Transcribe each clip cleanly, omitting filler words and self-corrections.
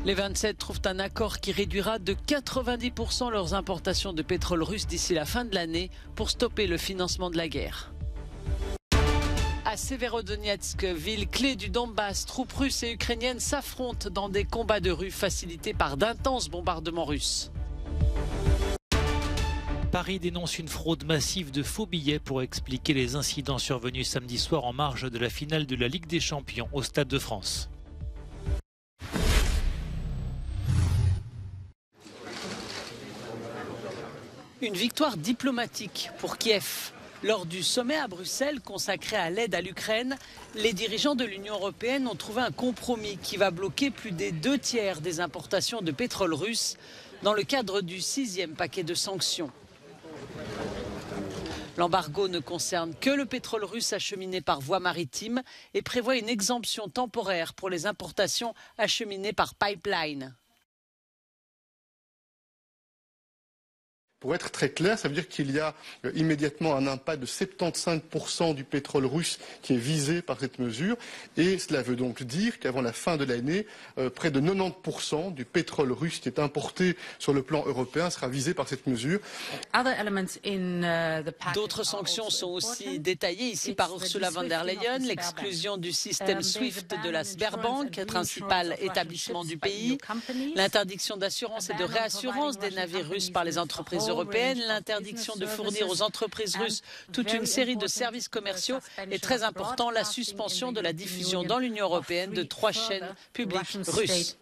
Les 27 trouvent un accord qui réduira de 90% leurs importations de pétrole russe d'ici la fin de l'année pour stopper le financement de la guerre. À Severodonetsk, ville clé du Donbass, troupes russes et ukrainiennes s'affrontent dans des combats de rue facilités par d'intenses bombardements russes. Paris dénonce une fraude massive de faux billets pour expliquer les incidents survenus samedi soir en marge de la finale de la Ligue des Champions au Stade de France. Une victoire diplomatique pour Kiev. Lors du sommet à Bruxelles consacré à l'aide à l'Ukraine, les dirigeants de l'Union européenne ont trouvé un compromis qui va bloquer plus des 2/3 des importations de pétrole russe dans le cadre du 6e paquet de sanctions. L'embargo ne concerne que le pétrole russe acheminé par voie maritime et prévoit une exemption temporaire pour les importations acheminées par pipeline. Pour être très clair, ça veut dire qu'il y a immédiatement un impact de 75% du pétrole russe qui est visé par cette mesure. Et cela veut donc dire qu'avant la fin de l'année, près de 90% du pétrole russe qui est importé sur le plan européen sera visé par cette mesure. D'autres sanctions sont aussi détaillées ici par Ursula von der Leyen. L'exclusion du système SWIFT de la Sberbank, principal établissement du pays. L'interdiction d'assurance et de réassurance des navires russes par les entreprises européenne, l'interdiction de fournir aux entreprises russes toute une série de services commerciaux et très important, la suspension de la diffusion dans l'Union européenne de 3 chaînes publiques russes.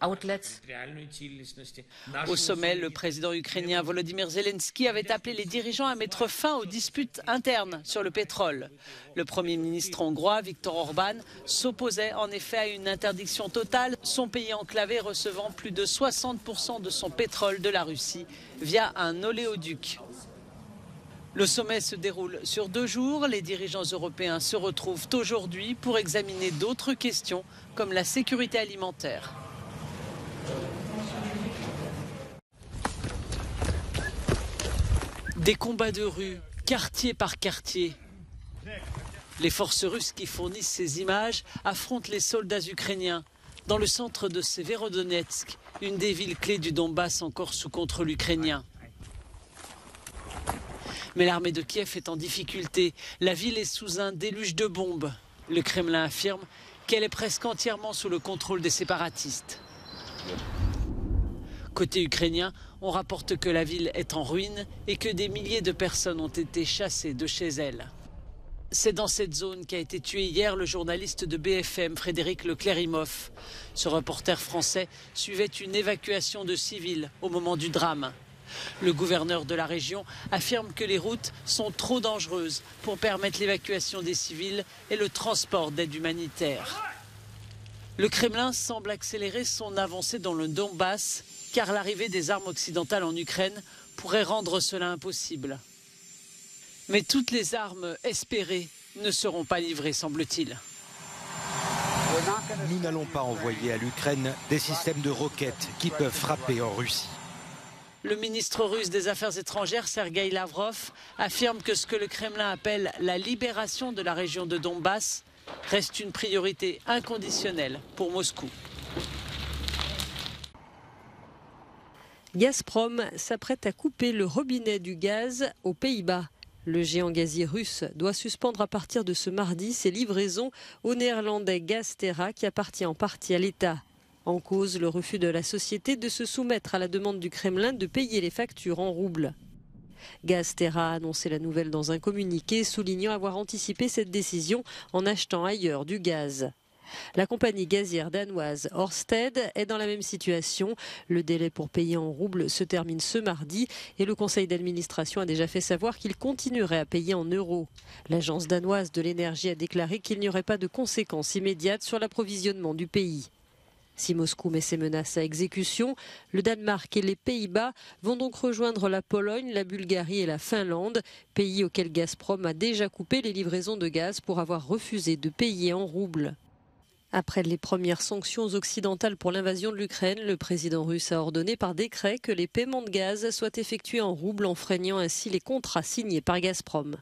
Au sommet, le président ukrainien Volodymyr Zelensky avait appelé les dirigeants à mettre fin aux disputes internes sur le pétrole. Le Premier ministre hongrois, Viktor Orban, s'opposait en effet à une interdiction totale, son pays enclavé recevant plus de 60% de son pétrole de la Russie via un oléoduc. Le sommet se déroule sur 2 jours. Les dirigeants européens se retrouvent aujourd'hui pour examiner d'autres questions comme la sécurité alimentaire. Des combats de rue, quartier par quartier. Les forces russes qui fournissent ces images affrontent les soldats ukrainiens dans le centre de Severodonetsk, une des villes clés du Donbass encore sous contrôle ukrainien. Mais l'armée de Kiev est en difficulté. La ville est sous un déluge de bombes. Le Kremlin affirme qu'elle est presque entièrement sous le contrôle des séparatistes. Côté ukrainien, on rapporte que la ville est en ruine et que des milliers de personnes ont été chassées de chez elle. C'est dans cette zone qu'a été tué hier le journaliste de BFM, Frédéric Leclerimoff. Ce reporter français suivait une évacuation de civils au moment du drame. Le gouverneur de la région affirme que les routes sont trop dangereuses pour permettre l'évacuation des civils et le transport d'aide humanitaire. Le Kremlin semble accélérer son avancée dans le Donbass, car l'arrivée des armes occidentales en Ukraine pourrait rendre cela impossible. Mais toutes les armes espérées ne seront pas livrées, semble-t-il. Nous n'allons pas envoyer à l'Ukraine des systèmes de roquettes qui peuvent frapper en Russie. Le ministre russe des Affaires étrangères, Sergueï Lavrov, affirme que ce que le Kremlin appelle la libération de la région de Donbass reste une priorité inconditionnelle pour Moscou. Gazprom s'apprête à couper le robinet du gaz aux Pays-Bas. Le géant gazier russe doit suspendre à partir de ce mardi ses livraisons au néerlandais GasTerra qui appartient en partie à l'État. En cause, le refus de la société de se soumettre à la demande du Kremlin de payer les factures en roubles. GasTerra a annoncé la nouvelle dans un communiqué, soulignant avoir anticipé cette décision en achetant ailleurs du gaz. La compagnie gazière danoise Ørsted est dans la même situation. Le délai pour payer en roubles se termine ce mardi et le conseil d'administration a déjà fait savoir qu'il continuerait à payer en euros. L'agence danoise de l'énergie a déclaré qu'il n'y aurait pas de conséquences immédiates sur l'approvisionnement du pays. Si Moscou met ses menaces à exécution, le Danemark et les Pays-Bas vont donc rejoindre la Pologne, la Bulgarie et la Finlande, pays auxquels Gazprom a déjà coupé les livraisons de gaz pour avoir refusé de payer en roubles. Après les premières sanctions occidentales pour l'invasion de l'Ukraine, le président russe a ordonné par décret que les paiements de gaz soient effectués en roubles, enfreignant ainsi les contrats signés par Gazprom.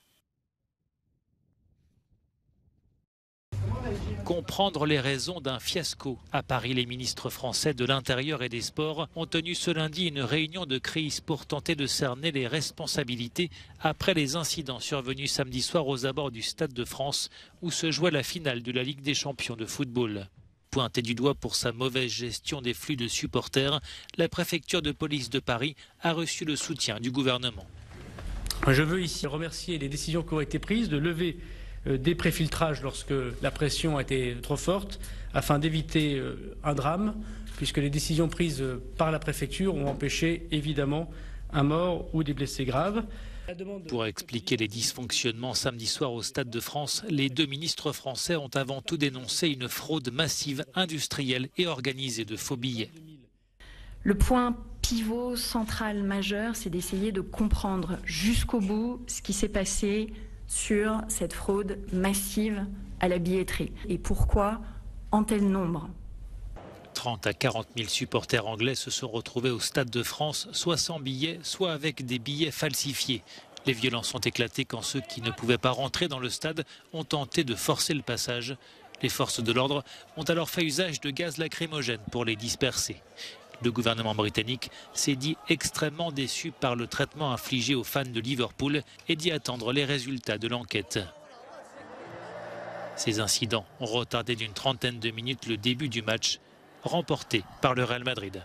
Comprendre les raisons d'un fiasco. À Paris, les ministres français de l'Intérieur et des Sports ont tenu ce lundi une réunion de crise pour tenter de cerner les responsabilités après les incidents survenus samedi soir aux abords du Stade de France où se jouait la finale de la Ligue des champions de football. Pointé du doigt pour sa mauvaise gestion des flux de supporters, la préfecture de police de Paris a reçu le soutien du gouvernement. Je veux ici remercier les décisions qui ont été prises de lever des préfiltrages lorsque la pression a été trop forte afin d'éviter un drame, puisque les décisions prises par la préfecture ont empêché évidemment un mort ou des blessés graves. Pour expliquer les dysfonctionnements samedi soir au Stade de France, les deux ministres français ont avant tout dénoncé une fraude massive, industrielle et organisée de faux billets. Le point pivot central majeur, c'est d'essayer de comprendre jusqu'au bout ce qui s'est passé sur cette fraude massive à la billetterie et pourquoi en tel nombre. 30 à 40 000 supporters anglais se sont retrouvés au Stade de France, soit sans billets, soit avec des billets falsifiés. Les violences ont éclaté quand ceux qui ne pouvaient pas rentrer dans le stade ont tenté de forcer le passage. Les forces de l'ordre ont alors fait usage de gaz lacrymogène pour les disperser. Le gouvernement britannique s'est dit extrêmement déçu par le traitement infligé aux fans de Liverpool et dit attendre les résultats de l'enquête. Ces incidents ont retardé d'une trentaine de minutes le début du match, remporté par le Real Madrid.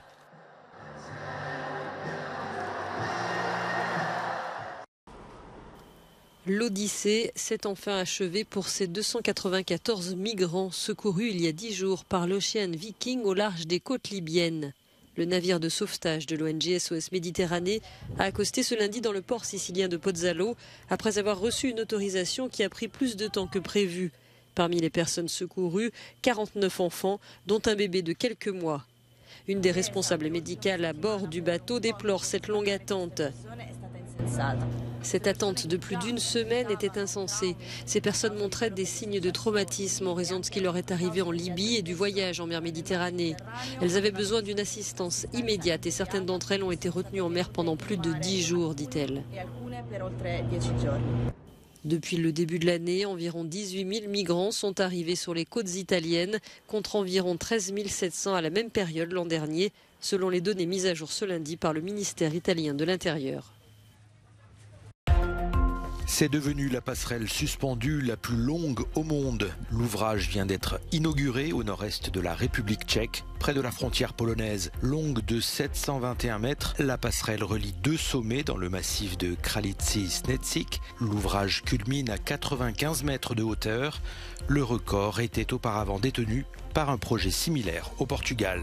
L'Odyssée s'est enfin achevée pour ces 294 migrants secourus il y a 10 jours par l'Ocean Viking au large des côtes libyennes. Le navire de sauvetage de l'ONG SOS Méditerranée a accosté ce lundi dans le port sicilien de Pozzallo après avoir reçu une autorisation qui a pris plus de temps que prévu. Parmi les personnes secourues, 49 enfants, dont un bébé de quelques mois. Une des responsables médicales à bord du bateau déplore cette longue attente. Cette attente de plus d'une semaine était insensée. Ces personnes montraient des signes de traumatisme en raison de ce qui leur est arrivé en Libye et du voyage en mer Méditerranée. Elles avaient besoin d'une assistance immédiate et certaines d'entre elles ont été retenues en mer pendant plus de 10 jours, dit-elle. Depuis le début de l'année, environ 18 000 migrants sont arrivés sur les côtes italiennes, contre environ 13 700 à la même période l'an dernier, selon les données mises à jour ce lundi par le ministère italien de l'Intérieur. C'est devenu la passerelle suspendue la plus longue au monde. L'ouvrage vient d'être inauguré au nord-est de la République tchèque, près de la frontière polonaise. Longue de 721 mètres, la passerelle relie deux sommets dans le massif de Kralici-Snecik. L'ouvrage culmine à 95 mètres de hauteur. Le record était auparavant détenu par un projet similaire au Portugal.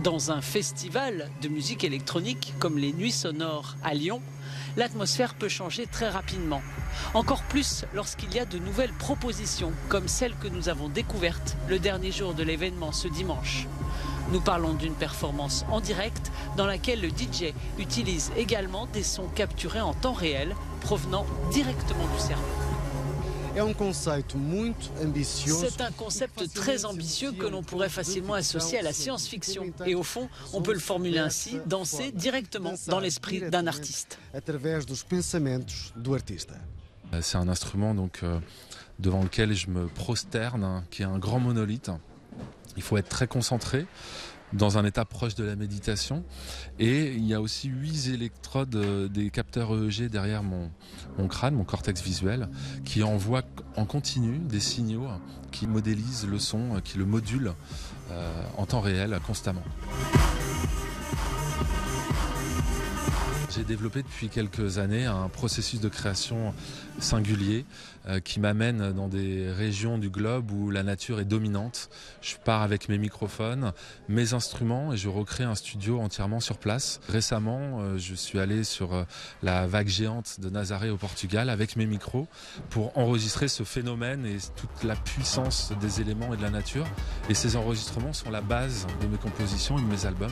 Dans un festival de musique électronique comme les Nuits Sonores à Lyon, l'atmosphère peut changer très rapidement. Encore plus lorsqu'il y a de nouvelles propositions comme celle que nous avons découverte le dernier jour de l'événement ce dimanche. Nous parlons d'une performance en direct dans laquelle le DJ utilise également des sons capturés en temps réel provenant directement du cerveau. C'est un concept très ambitieux que l'on pourrait facilement associer à la science-fiction. Et au fond, on peut le formuler ainsi, danser directement dans l'esprit d'un artiste. C'est un instrument devant lequel je me prosterne, qui est un grand monolithe. Il faut être très concentré, dans un état proche de la méditation. Et il y a aussi 8 électrodes, des capteurs EEG derrière mon crâne, mon cortex visuel, qui envoient en continu des signaux qui modélisent le son, qui le modulent en temps réel, constamment. J'ai développé depuis quelques années un processus de création singulier qui m'amène dans des régions du globe où la nature est dominante. Je pars avec mes microphones, mes instruments et je recrée un studio entièrement sur place. Récemment, je suis allé sur la vague géante de Nazaré au Portugal avec mes micros pour enregistrer ce phénomène et toute la puissance des éléments et de la nature. Et ces enregistrements sont la base de mes compositions et de mes albums.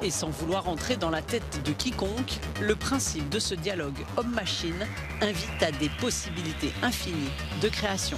Et sans vouloir entrer dans la tête de quiconque, le principe de ce dialogue homme-machine invite à des possibilités infinies de création.